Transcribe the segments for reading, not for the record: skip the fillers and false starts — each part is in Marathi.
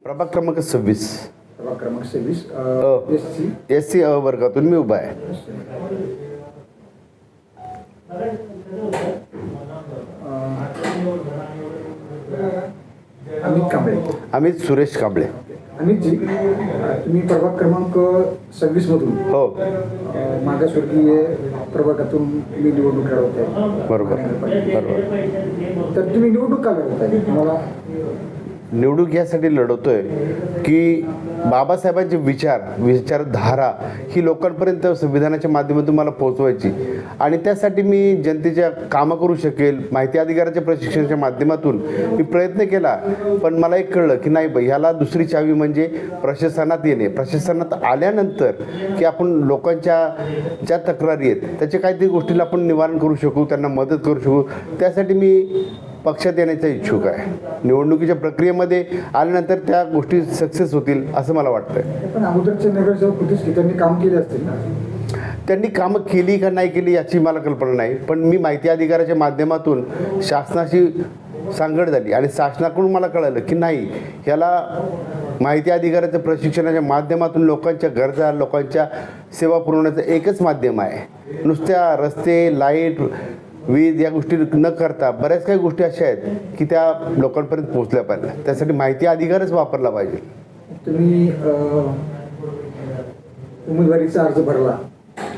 प्रभाग क्रमांक 26 प्रभाग क्रमांक 26 SC अ वर्गातून मी उभा आहे. अमित कांबळे. अमित सुरेश कांबळे. अमितजी, तुम्ही प्रभाग क्रमांक 26 मधून हो मागासवर्गीय प्रभागातून तुम्ही निवडणूक लढवत आहे. बरोबर बरोबर. तर तुम्ही निवडणूक का लढवत आहे? तुम्हाला निवडणूक यासाठी लढवतोय की बाबासाहेबांचे विचारधारा ही लोकांपर्यंत संविधानाच्या माध्यमातून मला पोहोचवायची आणि त्यासाठी मी जनतेच्या कामं करू शकेल. माहिती अधिकाराच्या प्रशिक्षणाच्या माध्यमातून मी प्रयत्न केला, पण मला एक कळलं की नाही बाई, ह्याला दुसरी चावी म्हणजे प्रशासनात येणे. प्रशासनात आल्यानंतर की आपण लोकांच्या ज्या तक्रारी आहेत त्याच्या काहीतरी गोष्टीला आपण निवारण करू शकू, त्यांना मदत करू शकू. त्यासाठी मी पक्षात येण्याचा इच्छुक आहे. निवडणुकीच्या प्रक्रियेमध्ये आल्यानंतर त्या गोष्टी सक्सेस होतील असं मला वाटतं. पण अगोदरचे नगरसेवक होतेच की त्यांनी काम केले असतील ना? त्यांनी कामं केली का नाही केली याची मला कल्पना नाही, पण मी माहिती अधिकाराच्या माध्यमातून शासनाशी सांगड झाली आणि शासनाकडून मला कळलं की नाही, ह्याला माहिती अधिकाराच्या प्रशिक्षणाच्या माध्यमातून लोकांच्या गरजा, लोकांच्या सेवा पुरवण्याचं एकच माध्यम आहे. नुसत्या रस्ते, लाईट, वीज या गोष्टी न करता बऱ्याच काही गोष्टी अशा आहेत की त्या लोकांपर्यंत पोहोचल्या पाहिजे. त्यासाठी माहिती अधिकारच वापरला पाहिजे. तुम्ही उमेदवारीचा अर्ज भरला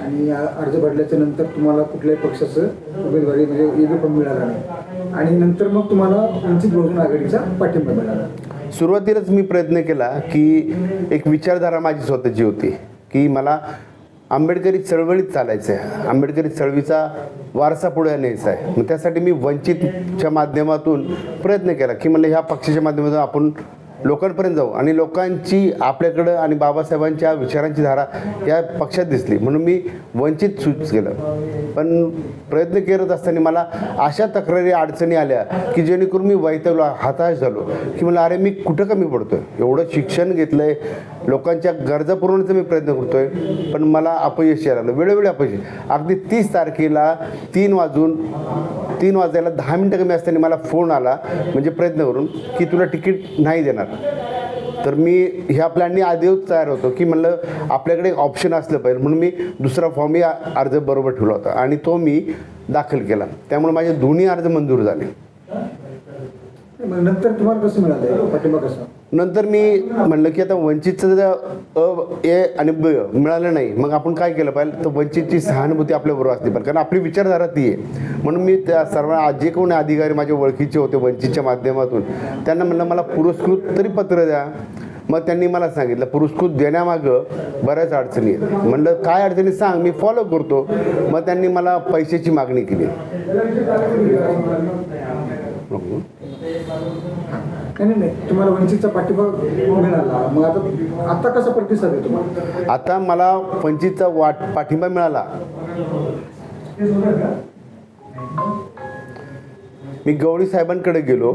आणि अर्ज भरल्याच्या नंतर तुम्हाला कुठल्याही पक्षाचं उमेदवारी म्हणजे EB पण मिळाला नाही आणि नंतर मग तुम्हाला वंचित बहुजन आघाडीचा पाठिंबा मिळाला. सुरुवातीलाच मी प्रयत्न केला की एक विचारधारा माझी स्वतःची होती की मला आंबेडकरी चळवळीत चालायचं आहे, आंबेडकरी चळवळीचा वारसा पुढे न्यायचा आहे. मग त्यासाठी मी वंचितच्या माध्यमातून प्रयत्न केला की मला ह्या पक्षाच्या माध्यमातून आपण लोकांपर्यंत जाऊ आणि लोकांची आपल्याकडं आणि बाबासाहेबांच्या विचारांची धारा या पक्षात दिसली, म्हणून मी वंचित चूज केलं. पण प्रयत्न करत असताना मला अशा तक्रारी अडचणी आल्या की जेणेकरून मी वैतागलो, हताश झालो की मला अरे मी कुठं कमी पडतोय. एवढं शिक्षण घेतलं आहे, लोकांच्या गरजा पुरवण्याचा मी प्रयत्न करतोय, पण मला अपयश यायला लागलं, वेळोवेळी अपयश. अगदी 30 तारखेला 3 वाजायला 10 मिनटं कमी असताना मला फोन आला, म्हणजे प्रयत्न करून, की तुला तिकीट नाही देणार. तर मी ह्या प्लॅननी आधीच तयार होतो की म्हणलं आपल्याकडे ऑप्शन असलं पाहिजे, म्हणून मी दुसरा फॉर्मही अर्ज बरोबर ठेवला होता आणि तो मी दाखल केला. त्यामुळे माझे दोन्ही अर्ज मंजूर झाले. नंतर तुम्हाला कसं मिळालं पाठिंबा कसा? नंतर मी म्हणलं की आता वंचितचं जर ए आणि ब मिळालं नाही, मग आपण काय केलं पाहिजे, तर वंचितची सहानुभूती आपल्याबरोबर असली पाहिजे, कारण आपली विचारधारा ती आहे. म्हणून मी त्या सर्व जे कोणी अधिकारी माझे ओळखीचे होते वंचितच्या माध्यमातून त्यांना म्हणलं मला पुरस्कृत तरी पत्र द्या. मग त्यांनी मला सांगितलं पुरस्कृत देण्यामागं बऱ्याच अडचणी आहेत. म्हणलं काय अडचणी सांग, मी फॉलो करतो. मग त्यांनी मला पैशाची मागणी केली. नाही, तुम्हाला वंचितचा पाठिंबा मिळाला, मग आता कसा प्रतिसाद आहे तुम्हाला? आता मला वंचितचा पाठिंबा मिळाला. मी गवळी साहेबांकडे गेलो,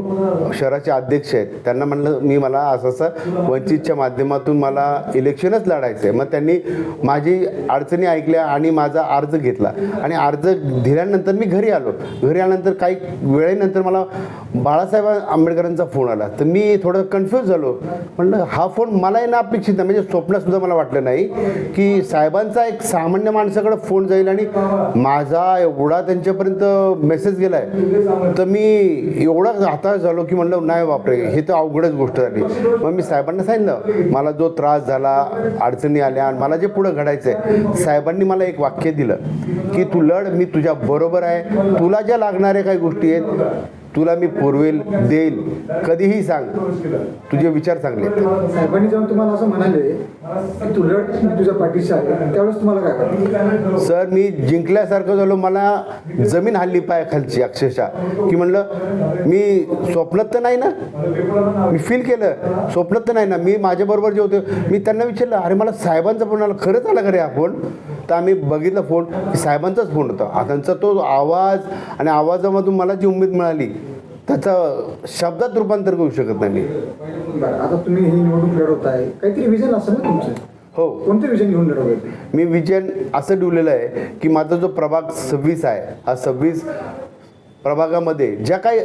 शहराचे अध्यक्ष आहेत, त्यांना म्हणलं मला असं वंचितच्या माध्यमातून मला इलेक्शनच लढायचं आहे. मग त्यांनी माझी अडचणी ऐकल्या आणि माझा अर्ज घेतला आणि अर्ज दिल्यानंतर मी घरी आलो. घरी आल्यानंतर काही वेळेनंतर मला बाळासाहेब आंबेडकरांचा फोन आला. तर मी थोडं कन्फ्यूज झालो. म्हणलं हा फोन मला येणं अपेक्षित नाही, म्हणजे स्वप्नातसुद्धा मला वाटलं नाही की साहेबांचा एक सामान्य माणसाकडे फोन जाईल आणि माझा एवढा त्यांच्यापर्यंत मेसेज गेला आहे. तर मी एवढा हताश झालो की म्हणलं नाही बापरे, हे तर अवघडच गोष्ट झाली. मग मी साहेबांना सांगितलं मला जो त्रास झाला, अडचणी आल्या आणि मला जे पुढं घडायचं आहे. साहेबांनी मला एक वाक्य दिलं की तू लढ, मी तुझ्या बरोबर आहे, तुला ज्या लागणाऱ्या काही गोष्टी आहेत तुला मी पुरवेल, देईल, कधीही सांग, तुझे विचार चांगले. साहेबांनी जेव्हा तुम्हाला असं म्हणाले की तू लढ, मी तुझ्या पाठीशी आहे, त्यावेळेस तुम्हाला काय वाटलं? सर मी जिंकल्यासारखं झालो. मला जमीन हल्ली पायाखालची अक्षरशः, की म्हणलं मी स्वप्नात तर नाही ना, मी फील केलं स्वप्नात तर नाही ना. मी माझ्याबरोबर जे होते मी त्यांना विचारलं अरे मला साहेबांचा फोन आला, खरंच आला खरे हा फोन? तर आम्ही बघितलं फोन की साहेबांचाच फोन होता. त्यांचा तो आवाज आणि आवाजामधून मला जी उमेद मिळाली त्याचं शब्दात रूपांतर करू शकत नाही मी. आता तुम्ही ही निवडणूक लढवत आहे, काहीतरी विजन असेल ना तुमचं? हो. कोणते विजन घेऊन लढवत? मी विजन असं ठेवलेलं आहे की माझा जो प्रभाग 26 आहे, हा 26 प्रभागामध्ये ज्या काही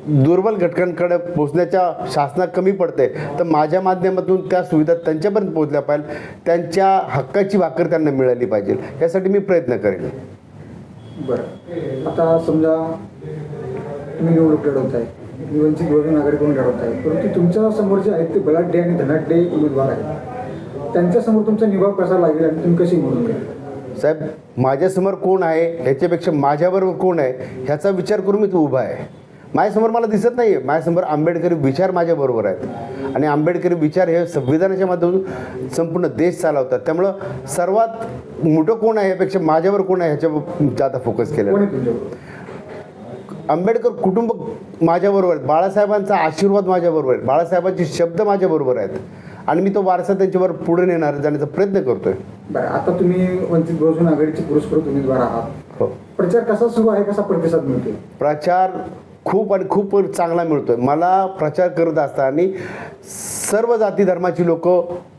दुर्बल घटकांकडे पोहोचण्याच्या शासनात कमी पडते, तर माझ्या माध्यमातून त्या सुविधा त्यांच्यापर्यंत पोहोचल्या पाहिजे, त्यांच्या हक्काची भाकर त्यांना मिळाली पाहिजे, यासाठी मी प्रयत्न करेन. बरं, आता समजा तुम्ही निवडणूक लढवत आहे, वंचित बहुजन आघाडीकडून लढवत आहे, परंतु तुमच्या समोर जे आहेत ते बलाढ्य आणि धनाढ्य उमेदवार आहेत, त्यांच्यासमोर तुमचा निभाव कसा लागेल आणि तुम्ही कशी निवडून घ्याल? साहेब, माझ्यासमोर कोण आहे ह्याच्यापेक्षा माझ्याबरोबर कोण आहे ह्याचा विचार करून मी तो उभा आहे. माझ्यासमोर मला दिसत नाही आहे, माझ्यासमोर आंबेडकरी विचार माझ्याबरोबर आहेत आणि आंबेडकरी विचार हे संविधानाच्या माध्यमातून संपूर्ण देश चालवतात. त्यामुळं सर्वात मोठं कोण आहे यापेक्षा माझ्यावर कोण आहे ह्याच्यावर जादा फोकस केलं. कोण आहे तुमच्याबरोबर? आंबेडकर कुटुंब माझ्याबरोबर आहेत, बाळासाहेबांचा आशीर्वाद माझ्याबरोबर आहे, बाळासाहेबांचे शब्द माझ्याबरोबर आहेत आणि मी तो वारसा त्यांच्यावर पुढे नेणार जाण्याचा प्रयत्न करतोय. बरं, आता तुम्ही वंचित बहुजन आघाडीचे पुरस्कृत उमेदवार आहात. हो, प्रचार कसा सुरू आहे, कसा प्रतिसाद मिळतो? प्रचार खूप आणि खूप चांगला मिळतोय. मला प्रचार करत असताना सर्व जाती धर्माची लोक,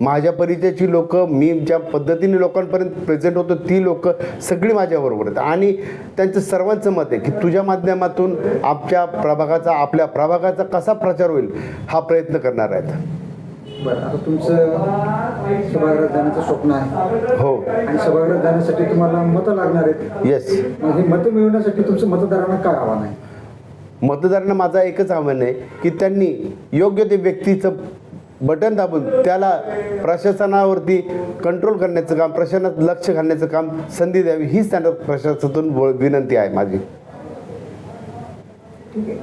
माझ्या परिचयाची लोक, मी ज्या पद्धतीने लोकांपर्यंत प्रेझेंट होतो ती लोक सगळी माझ्याबरोबर आहेत आणि त्यांचं सर्वांचं मत आहे की तुझ्या माध्यमातून आमच्या प्रभागाचा, आपल्या प्रभागाचा कसा प्रचार होईल हा प्रयत्न करणार आहेत. बरं, आता तुमचं सभागृहात जाण्याचं स्वप्न आहे. हो, आणि सभागृहात जाण्यासाठी तुम्हाला मतं लागणार आहेत. येस. मग हे मतं मिळवण्यासाठी तुमचं मतदारांना काय आव्हान आहे? मतदारांना माझा एकच आव्हान आहे की त्यांनी योग्य ते व्यक्तीचं बटन दाबून त्याला प्रशासनावरती कंट्रोल करण्याचं काम, प्रशासनात लक्ष घालण्याचं काम संधी द्यावी, हीच त्यांना प्रशासनातून विनंती आहे माझी. ठीक आहे.